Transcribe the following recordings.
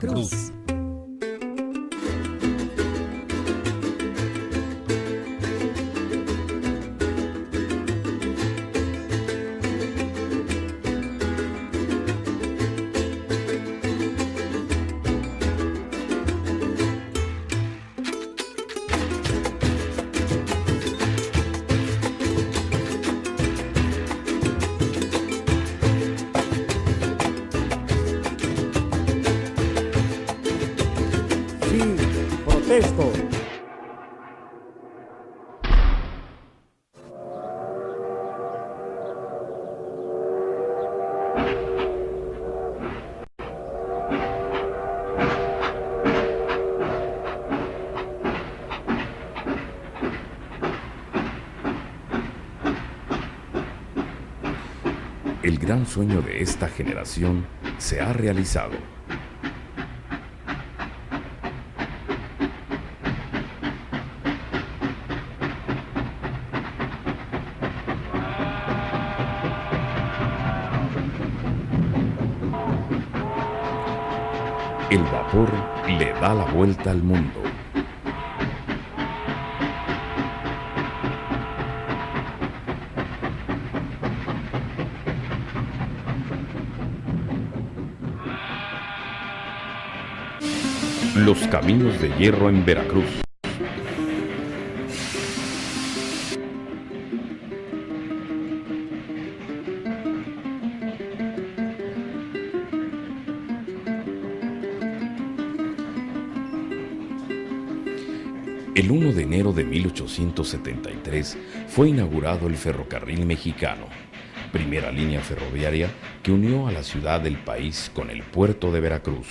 Veracruz. Protesto. El gran sueño de esta generación se ha realizado. El vapor le da la vuelta al mundo. Los caminos de hierro en Veracruz. El 1 de enero de 1873 fue inaugurado el ferrocarril mexicano, primera línea ferroviaria que unió a la ciudad del país con el puerto de Veracruz,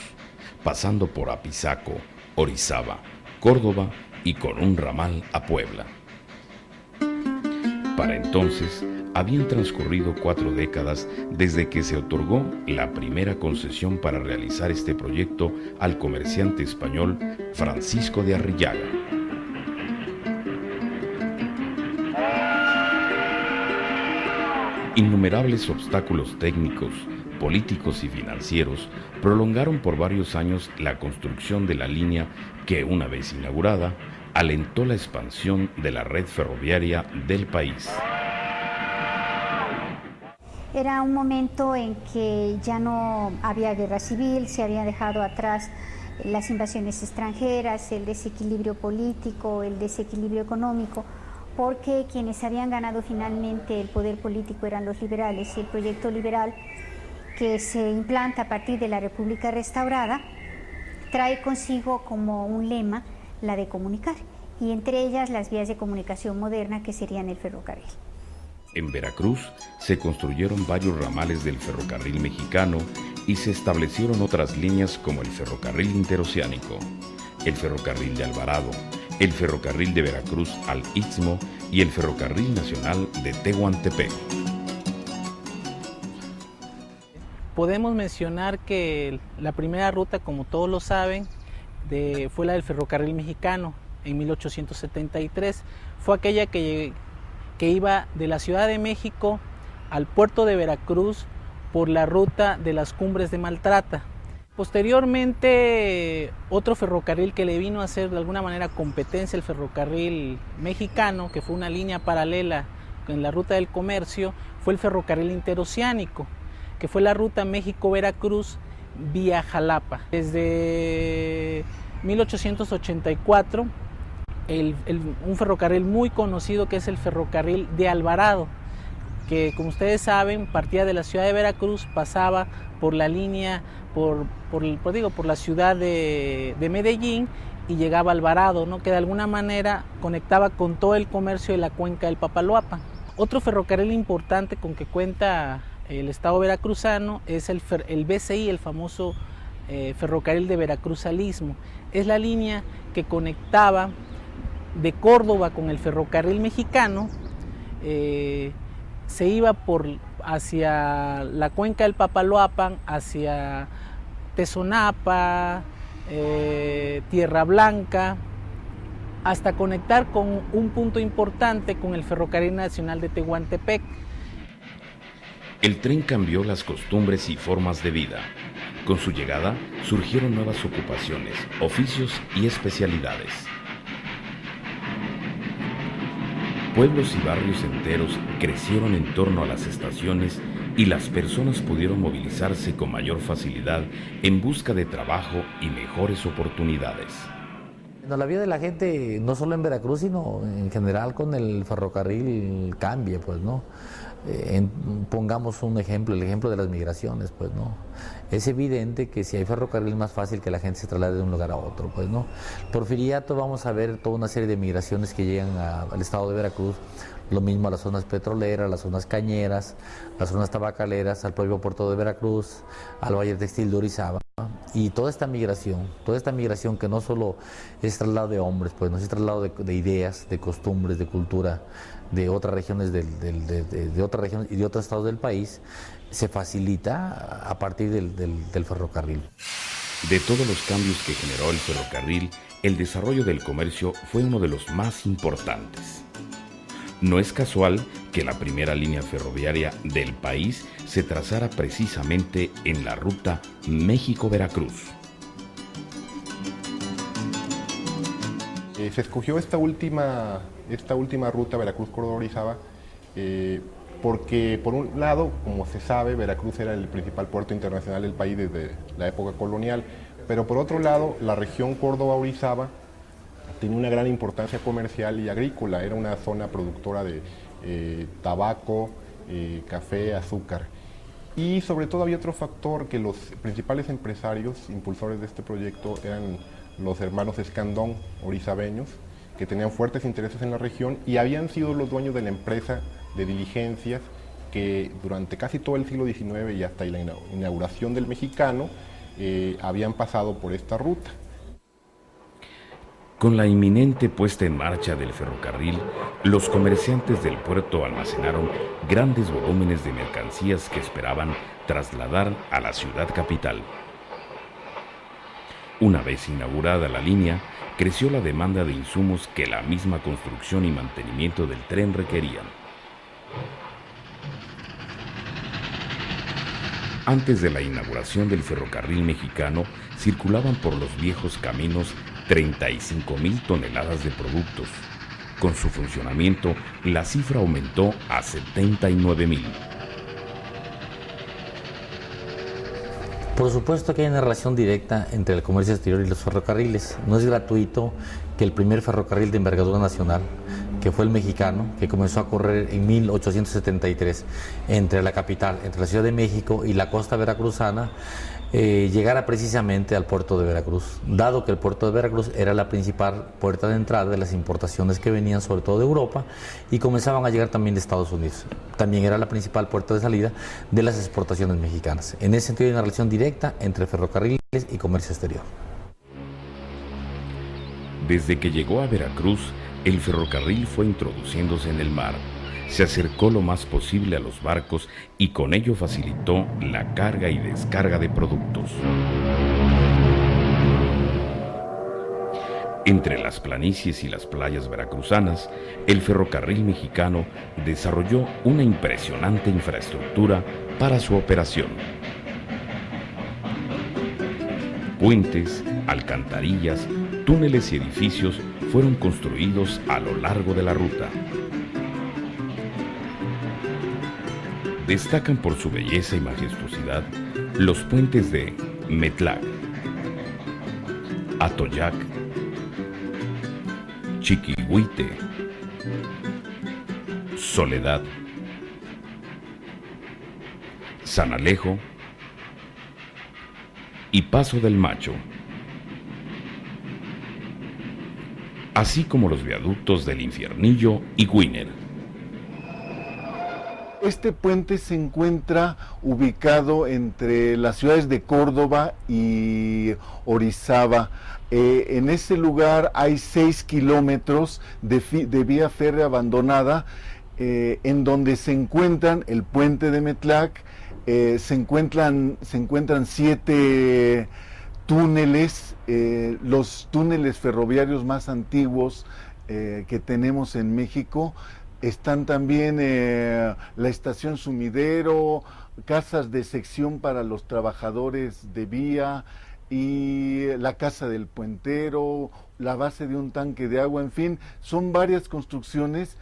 pasando por Apizaco, Orizaba, Córdoba y con un ramal a Puebla. Para entonces, habían transcurrido 4 décadas desde que se otorgó la primera concesión para realizar este proyecto al comerciante español Francisco de Arrillaga. Innumerables obstáculos técnicos, políticos y financieros prolongaron por varios años la construcción de la línea que, una vez inaugurada, alentó la expansión de la red ferroviaria del país. Era un momento en que ya no había guerra civil, se habían dejado atrás las invasiones extranjeras, el desequilibrio político, el desequilibrio económico, porque quienes habían ganado finalmente el poder político eran los liberales, y el proyecto liberal que se implanta a partir de la República Restaurada trae consigo como un lema la de comunicar, y entre ellas las vías de comunicación moderna que serían el ferrocarril. En Veracruz se construyeron varios ramales del ferrocarril mexicano y se establecieron otras líneas como el ferrocarril interoceánico, el ferrocarril de Alvarado, el ferrocarril de Veracruz al Istmo y el ferrocarril nacional de Tehuantepec. Podemos mencionar que la primera ruta, como todos lo saben, fue la del ferrocarril mexicano en 1873. Fue aquella que iba de la Ciudad de México al puerto de Veracruz por la ruta de las Cumbres de Maltrata. Posteriormente, otro ferrocarril que le vino a hacer de alguna manera competencia al ferrocarril mexicano, que fue una línea paralela en la ruta del comercio, fue el ferrocarril interoceánico, que fue la ruta México-Veracruz vía Jalapa. Desde 1884, un ferrocarril muy conocido que es el ferrocarril de Alvarado, que como ustedes saben partía de la ciudad de Veracruz, pasaba por la línea, por la ciudad de Medellín y llegaba a Alvarado, ¿no? Que de alguna manera conectaba con todo el comercio de la cuenca del Papaloapan. Otro ferrocarril importante con que cuenta el estado veracruzano es el BCI, el famoso ferrocarril de Veracruz al Istmo. Es la línea que conectaba de Córdoba con el ferrocarril mexicano. Se iba hacia la cuenca del Papaloapan, hacia Tezonapa, Tierra Blanca, hasta conectar con un punto importante con el ferrocarril nacional de Tehuantepec. El tren cambió las costumbres y formas de vida. Con su llegada surgieron nuevas ocupaciones, oficios y especialidades. Pueblos y barrios enteros crecieron en torno a las estaciones y las personas pudieron movilizarse con mayor facilidad en busca de trabajo y mejores oportunidades. La vida de la gente, no solo en Veracruz, sino en general con el ferrocarril cambia, pues, ¿no? Pongamos un ejemplo, el ejemplo de las migraciones, pues, ¿no? Es evidente que si hay ferrocarril es más fácil que la gente se traslade de un lugar a otro, pues, ¿no? Porfiriato vamos a ver toda una serie de migraciones que llegan al estado de Veracruz, lo mismo a las zonas petroleras, las zonas cañeras, las zonas tabacaleras, al propio puerto de Veracruz, al Valle Textil de Orizaba. Y toda esta migración que no solo es traslado de hombres, pues no es traslado de ideas, de costumbres, de cultura, de otras regiones de otras regiones y de otros estados del país, se facilita a partir del ferrocarril. De todos los cambios que generó el ferrocarril, el desarrollo del comercio fue uno de los más importantes. No es casual que la primera línea ferroviaria del país se trazara precisamente en la ruta México-Veracruz. Se escogió esta última ruta Veracruz-Córdoba-Orizaba porque, por un lado, como se sabe, Veracruz era el principal puerto internacional del país desde la época colonial, pero por otro lado, la región Córdoba-Orizaba tenía una gran importancia comercial y agrícola, era una zona productora de tabaco, café, azúcar. Y sobre todo había otro factor, que los principales empresarios, impulsores de este proyecto, eran los hermanos Escandón, orizabeños, que tenían fuertes intereses en la región y habían sido los dueños de la empresa de diligencias que durante casi todo el siglo XIX y hasta la inauguración del Mexicano habían pasado por esta ruta. Con la inminente puesta en marcha del ferrocarril, los comerciantes del puerto almacenaron grandes volúmenes de mercancías que esperaban trasladar a la ciudad capital. Una vez inaugurada la línea, creció la demanda de insumos que la misma construcción y mantenimiento del tren requerían. Antes de la inauguración del ferrocarril mexicano, circulaban por los viejos caminos 35,000 toneladas de productos. Con su funcionamiento, la cifra aumentó a 79,000. Por supuesto que hay una relación directa entre el comercio exterior y los ferrocarriles. No es gratuito que el primer ferrocarril de envergadura nacional, que fue el Mexicano, que comenzó a correr en 1873 entre la capital, entre la Ciudad de México y la costa veracruzana, llegara precisamente al puerto de Veracruz, dado que el puerto de Veracruz era la principal puerta de entrada de las importaciones que venían sobre todo de Europa y comenzaban a llegar también de Estados Unidos. También era la principal puerta de salida de las exportaciones mexicanas. En ese sentido hay una relación directa entre ferrocarriles y comercio exterior. Desde que llegó a Veracruz, el ferrocarril fue introduciéndose en el mar. Se acercó lo más posible a los barcos y con ello facilitó la carga y descarga de productos. Entre las planicies y las playas veracruzanas, el ferrocarril mexicano desarrolló una impresionante infraestructura para su operación. Puentes, alcantarillas, túneles y edificios fueron construidos a lo largo de la ruta. Destacan por su belleza y majestuosidad los puentes de Metlac, Atoyac, Chiquihuite, Soledad, San Alejo y Paso del Macho, así como los viaductos del Infiernillo y Güíner. Este puente se encuentra ubicado entre las ciudades de Córdoba y Orizaba. En ese lugar hay 6 kilómetros de vía férrea abandonada, en donde se encuentran el puente de Metlac, se encuentran 7 túneles, los túneles ferroviarios más antiguos que tenemos en México. Están también la estación Sumidero, casas de sección para los trabajadores de vía y la casa del puentero, la base de un tanque de agua, en fin, son varias construcciones.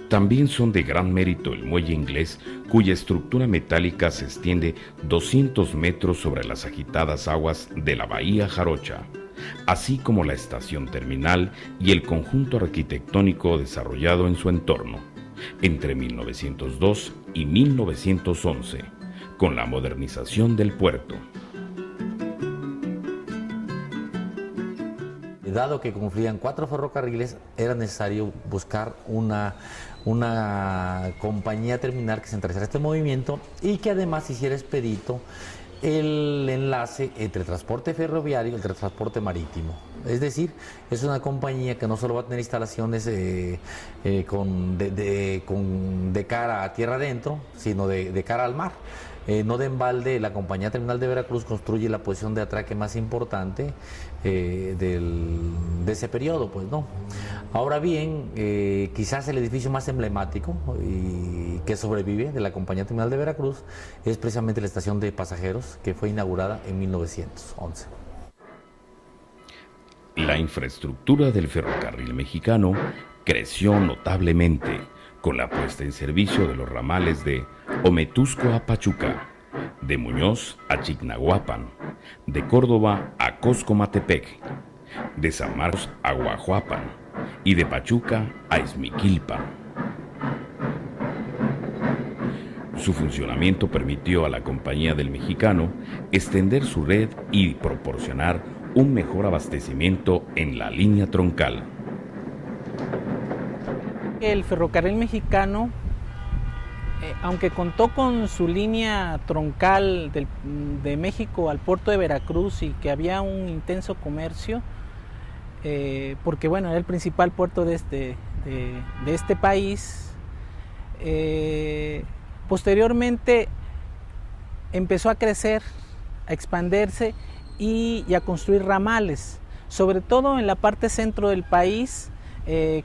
También son de gran mérito el muelle inglés, cuya estructura metálica se extiende 200 metros sobre las agitadas aguas de la bahía Jarocha, así como la estación terminal y el conjunto arquitectónico desarrollado en su entorno, entre 1902 y 1911, con la modernización del puerto. Dado que confluían 4 ferrocarriles, era necesario buscar una compañía terminal que centralizara este movimiento y que además hiciera expedito el enlace entre transporte ferroviario y el transporte marítimo. Es decir, es una compañía que no solo va a tener instalaciones de cara a tierra adentro, sino de cara al mar. No de embalde, la compañía terminal de Veracruz construye la posición de atraque más importante de ese periodo, pues no. Ahora bien, quizás el edificio más emblemático y que sobrevive de la compañía terminal de Veracruz es precisamente la estación de pasajeros, que fue inaugurada en 1911. La infraestructura del ferrocarril mexicano creció notablemente con la puesta en servicio de los ramales de Ometusco a Pachuca, de Muñoz a Chignahuapan, de Córdoba a Coscomatepec, de San Marcos a Guajuapan y de Pachuca a Izmiquilpan. Su funcionamiento permitió a la Compañía del Mexicano extender su red y proporcionar un mejor abastecimiento en la línea troncal. El ferrocarril mexicano, aunque contó con su línea troncal de México al puerto de Veracruz y que había un intenso comercio, porque bueno, era el principal puerto de este país, posteriormente empezó a crecer, a expandirse y a construir ramales, sobre todo en la parte centro del país,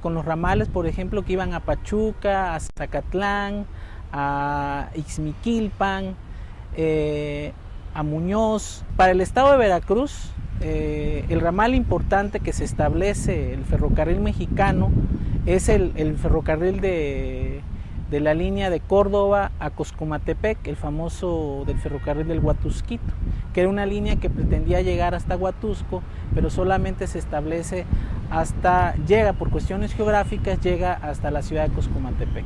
con los ramales, por ejemplo, que iban a Pachuca, a Zacatlán, a Ixmiquilpan, a Muñoz. Para el estado de Veracruz, el ramal importante que se establece, el ferrocarril mexicano, es el ferrocarril de la línea de Córdoba a Coscomatepec, el famoso del ferrocarril del Huatusquito, que era una línea que pretendía llegar hasta Huatusco, pero solamente se establece llega por cuestiones geográficas, llega hasta la ciudad de Coscomatepec.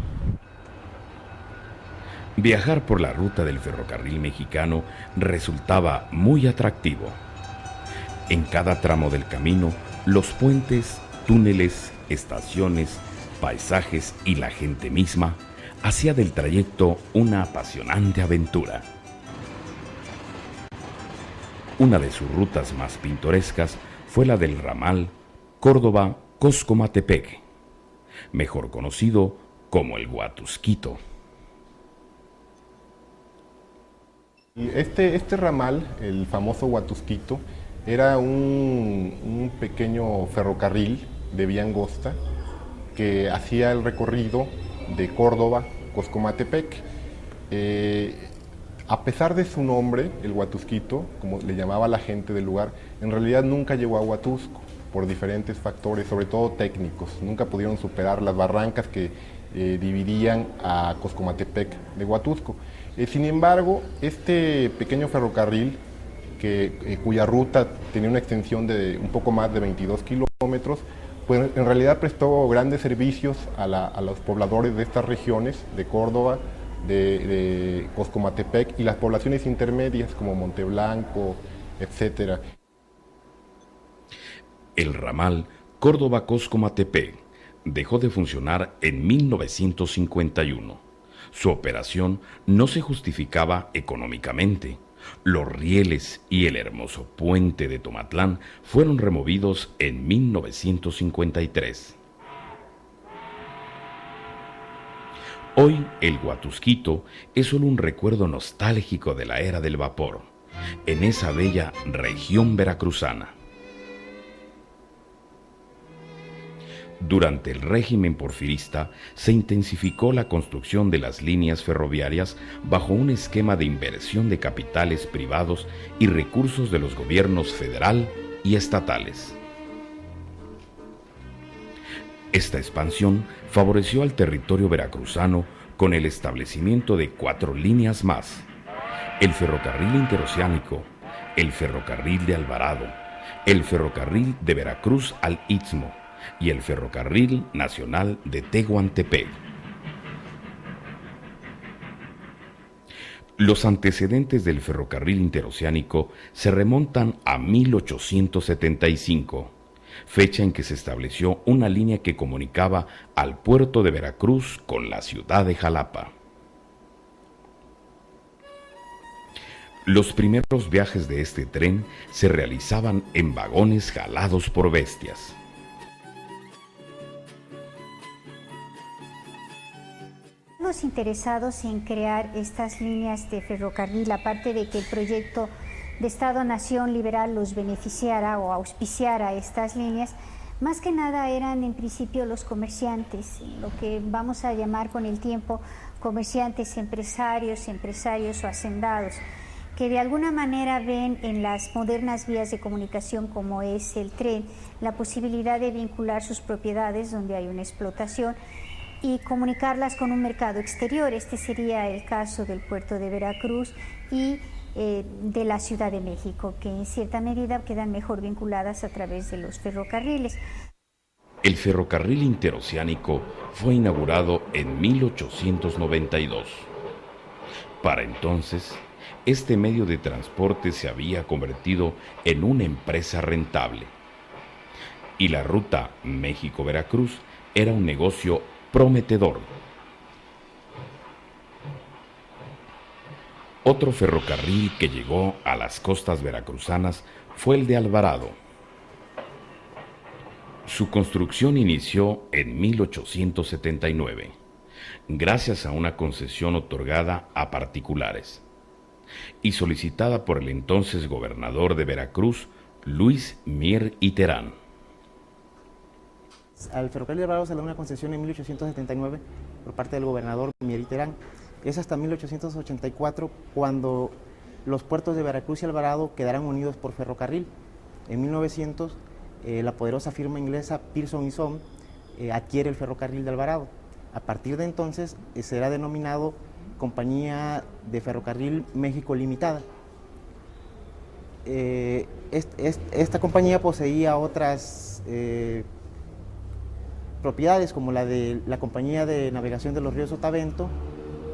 Viajar por la ruta del ferrocarril mexicano resultaba muy atractivo. En cada tramo del camino, los puentes, túneles, estaciones, paisajes y la gente misma hacía del trayecto una apasionante aventura. Una de sus rutas más pintorescas fue la del ramal Córdoba-Coscomatepec, mejor conocido como el Huatusquito. Y este ramal, el famoso Huatusquito, era un pequeño ferrocarril de vía angosta que hacía el recorrido de Córdoba, Coscomatepec. A pesar de su nombre, el Huatusquito, como le llamaba la gente del lugar, en realidad nunca llegó a Huatusco por diferentes factores, sobre todo técnicos. Nunca pudieron superar las barrancas que dividían a Coscomatepec de Huatusco. Sin embargo, este pequeño ferrocarril, cuya ruta tenía una extensión de un poco más de 22 kilómetros, pues en realidad prestó grandes servicios a los pobladores de estas regiones, de Córdoba, de Coscomatepec y las poblaciones intermedias como Monteblanco, etc. El ramal Córdoba-Coscomatepec dejó de funcionar en 1951. Su operación no se justificaba económicamente. Los rieles y el hermoso puente de Tomatlán fueron removidos en 1953. Hoy el Huatusquito es solo un recuerdo nostálgico de la era del vapor, en esa bella región veracruzana. Durante el régimen porfirista se intensificó la construcción de las líneas ferroviarias bajo un esquema de inversión de capitales privados y recursos de los gobiernos federal y estatales. Esta expansión favoreció al territorio veracruzano con el establecimiento de 4 líneas más: el ferrocarril interoceánico, el ferrocarril de Alvarado, el ferrocarril de Veracruz al Istmo y el ferrocarril nacional de Tehuantepec. Los antecedentes del ferrocarril interoceánico se remontan a 1875, fecha en que se estableció una línea que comunicaba al puerto de Veracruz con la ciudad de Jalapa. Los primeros viajes de este tren se realizaban en vagones jalados por bestias. Los interesados en crear estas líneas de ferrocarril, aparte de que el proyecto de Estado-Nación liberal los beneficiara o auspiciara estas líneas, más que nada eran en principio los comerciantes, lo que vamos a llamar con el tiempo comerciantes, empresarios o hacendados, que de alguna manera ven en las modernas vías de comunicación como es el tren la posibilidad de vincular sus propiedades donde hay una explotación y comunicarlas con un mercado exterior. Este sería el caso del puerto de Veracruz y de la Ciudad de México, que en cierta medida quedan mejor vinculadas a través de los ferrocarriles. El ferrocarril interoceánico fue inaugurado en 1892. Para entonces, este medio de transporte se había convertido en una empresa rentable y la ruta México-Veracruz era un negocio prometedor. Otro ferrocarril que llegó a las costas veracruzanas fue el de Alvarado. Su construcción inició en 1879, gracias a una concesión otorgada a particulares y solicitada por el entonces gobernador de Veracruz, Luis Mier y Terán. Al ferrocarril de Alvarado se le da una concesión en 1879 por parte del gobernador Mier y Terán. Es hasta 1884 cuando los puertos de Veracruz y Alvarado quedarán unidos por ferrocarril. En 1900, la poderosa firma inglesa Pearson y Son adquiere el ferrocarril de Alvarado. A partir de entonces será denominado Compañía de Ferrocarril México Limitada. Esta compañía poseía otras propiedades como la de la Compañía de Navegación de los Ríos Sotavento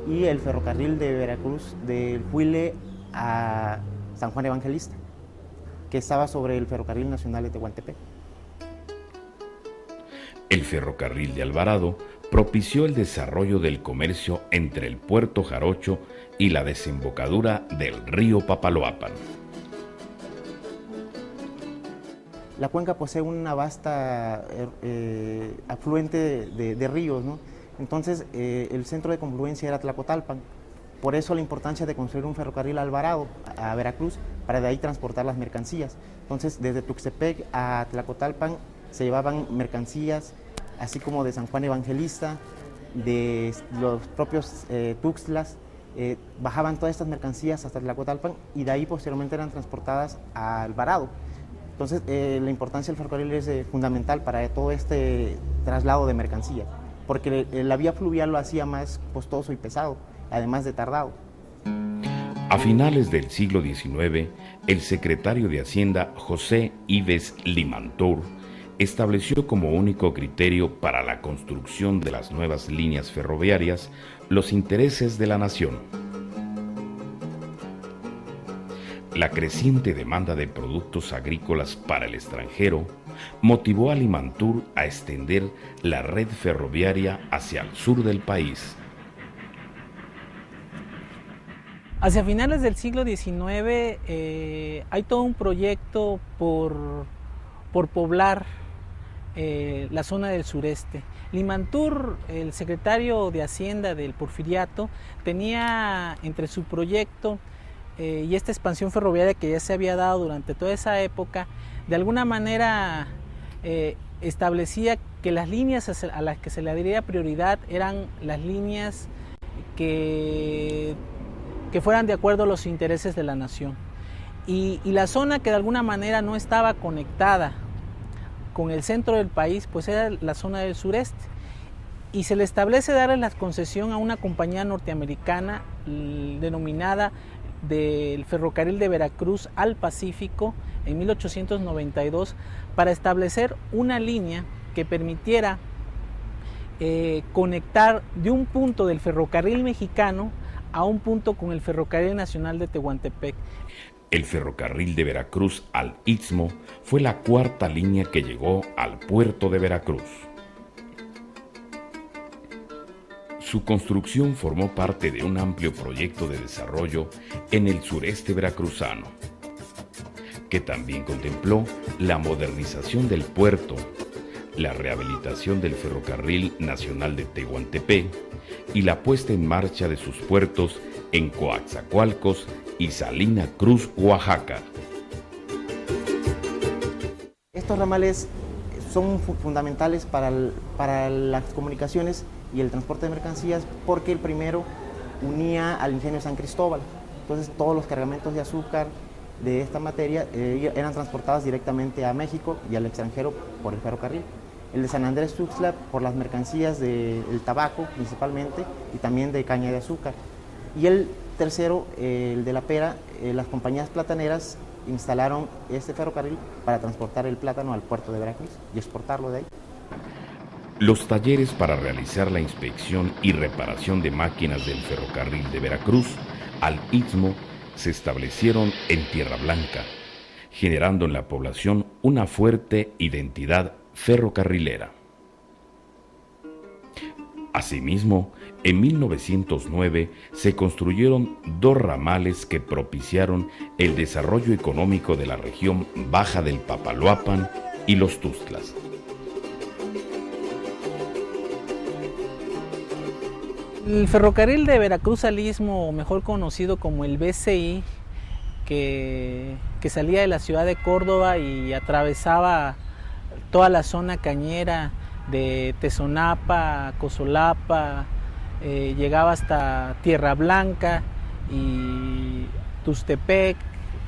y el ferrocarril de Veracruz del Huile a San Juan Evangelista, que estaba sobre el ferrocarril nacional de Tehuantepec. El ferrocarril de Alvarado propició el desarrollo del comercio entre el puerto Jarocho y la desembocadura del río Papaloapan. La cuenca posee una vasta afluente de ríos, ¿no? Entonces el centro de confluencia era Tlacotalpan. Por eso la importancia de construir un ferrocarril a Alvarado, a Veracruz, para de ahí transportar las mercancías. Entonces desde Tuxtepec a Tlacotalpan se llevaban mercancías, así como de San Juan Evangelista, de los propios Tuxtlas, bajaban todas estas mercancías hasta Tlacotalpan y de ahí posteriormente eran transportadas a Alvarado. Entonces la importancia del ferrocarril es fundamental para todo este traslado de mercancías, porque la vía fluvial lo hacía más costoso y pesado, además de tardado. A finales del siglo XIX, el secretario de Hacienda José Ives Limantour estableció como único criterio para la construcción de las nuevas líneas ferroviarias los intereses de la nación. La creciente demanda de productos agrícolas para el extranjero motivó a Limantour a extender la red ferroviaria hacia el sur del país. Hacia finales del siglo XIX hay todo un proyecto por poblar la zona del sureste. Limantour, el secretario de Hacienda del Porfiriato, tenía entre su proyecto y esta expansión ferroviaria que ya se había dado durante toda esa época, de alguna manera establecía que las líneas a las que se le daría prioridad eran las líneas que fueran de acuerdo a los intereses de la nación. Y la zona que de alguna manera no estaba conectada con el centro del país, pues era la zona del sureste. Y se le establece darle la concesión a una compañía norteamericana denominada del Ferrocarril de Veracruz al Pacífico en 1892 para establecer una línea que permitiera conectar de un punto del ferrocarril mexicano a un punto con el Ferrocarril Nacional de Tehuantepec. El ferrocarril de Veracruz al Istmo fue la cuarta línea que llegó al puerto de Veracruz. Su construcción formó parte de un amplio proyecto de desarrollo en el sureste veracruzano, que también contempló la modernización del puerto, la rehabilitación del Ferrocarril Nacional de Tehuantepec y la puesta en marcha de sus puertos en Coatzacoalcos y Salina Cruz, Oaxaca. Estos ramales son fundamentales para las comunicaciones y el transporte de mercancías porque el primero unía al ingenio San Cristóbal. Entonces todos los cargamentos de azúcar de esta materia eran transportados directamente a México y al extranjero por el ferrocarril. El de San Andrés Tuxtla por las mercancías del tabaco principalmente y también de caña de azúcar. Y el tercero, el de la pera, las compañías plataneras instalaron este ferrocarril para transportar el plátano al puerto de Veracruz y exportarlo de ahí. Los talleres para realizar la inspección y reparación de máquinas del ferrocarril de Veracruz al Istmo se establecieron en Tierra Blanca, generando en la población una fuerte identidad ferrocarrilera. Asimismo, en 1909 se construyeron 2 ramales que propiciaron el desarrollo económico de la región baja del Papaloapan y los Tuxtlas. El ferrocarril de Veracruz al Istmo, mejor conocido como el BCI, que salía de la ciudad de Córdoba y atravesaba toda la zona cañera de Tezonapa, Cozolapa, llegaba hasta Tierra Blanca y Tuxtepec,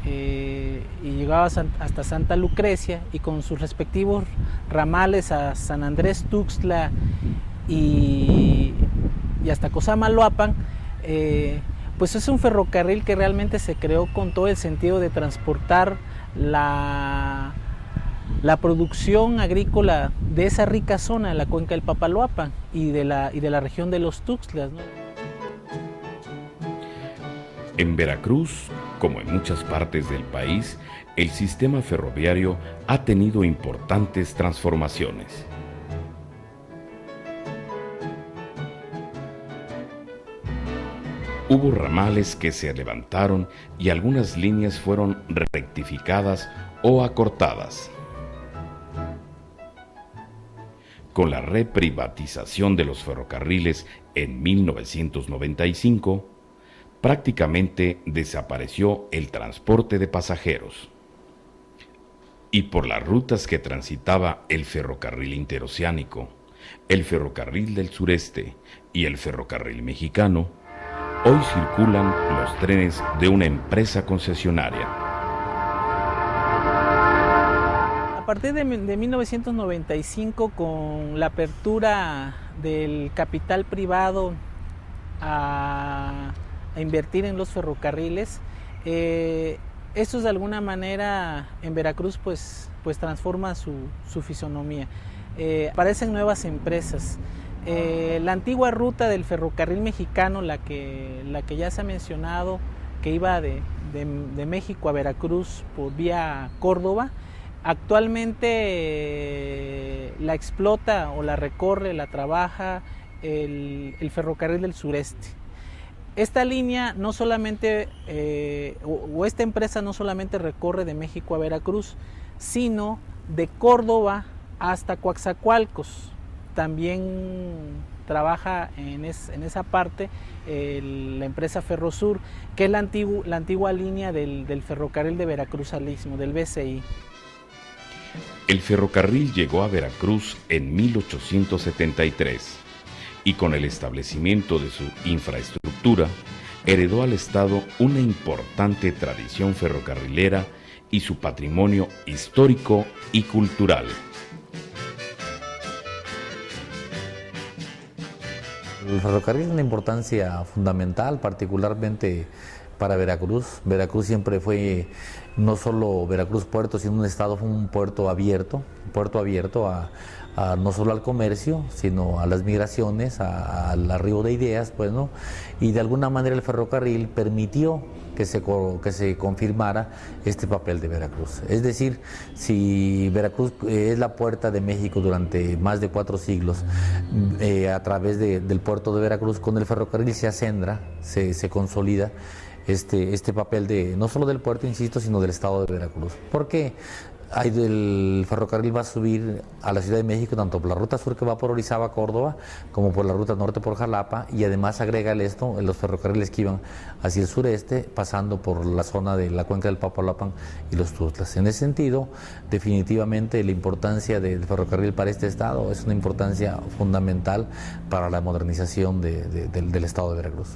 y llegaba hasta Santa Lucrecia, y con sus respectivos ramales a San Andrés Tuxtla y hasta Cosamaloapan, pues es un ferrocarril que realmente se creó con todo el sentido de transportar la producción agrícola de esa rica zona de la cuenca del Papaloapan y de la región de los Tuxtlas, ¿no? En Veracruz, como en muchas partes del país, el sistema ferroviario ha tenido importantes transformaciones. Hubo ramales que se levantaron y algunas líneas fueron rectificadas o acortadas. Con la reprivatización de los ferrocarriles en 1995, prácticamente desapareció el transporte de pasajeros. Y por las rutas que transitaba el ferrocarril interoceánico, el ferrocarril del sureste y el ferrocarril mexicano, hoy circulan los trenes de una empresa concesionaria. A partir de 1995, con la apertura del capital privado a invertir en los ferrocarriles, esto de alguna manera en Veracruz pues transforma su fisonomía. Aparecen nuevas empresas. La antigua ruta del ferrocarril mexicano, la que ya se ha mencionado, que iba de México a Veracruz por vía Córdoba, actualmente la explota o la recorre, la trabaja el ferrocarril del sureste. Esta línea no solamente, o esta empresa no solamente recorre de México a Veracruz, sino de Córdoba hasta Coatzacoalcos. También trabaja en esa parte la empresa Ferrosur, que es la antigua línea del ferrocarril de Veracruz al Istmo, del BCI. El ferrocarril llegó a Veracruz en 1873 y con el establecimiento de su infraestructura heredó al Estado una importante tradición ferrocarrilera y su patrimonio histórico y cultural. El ferrocarril tiene una importancia fundamental, particularmente para Veracruz. Veracruz siempre fue no solo Veracruz puerto, sino un estado, fue un puerto abierto no solo al comercio, sino a las migraciones, al arribo de ideas, pues, ¿no? Y de alguna manera el ferrocarril permitió que se confirmara este papel de Veracruz. Es decir, si Veracruz es la puerta de México durante más de 4 siglos, a través del puerto de Veracruz, con el ferrocarril se acendra, se consolida este papel no solo del puerto, insisto, sino del estado de Veracruz. Porque el ferrocarril va a subir a la Ciudad de México tanto por la ruta sur que va por Orizaba, Córdoba, como por la ruta norte por Jalapa, y además agrega esto los ferrocarriles que iban hacia el sureste, pasando por la zona de la cuenca del Papaloapan y los Tuxtlas. En ese sentido, definitivamente la importancia del ferrocarril para este estado es una importancia fundamental para la modernización del estado de Veracruz.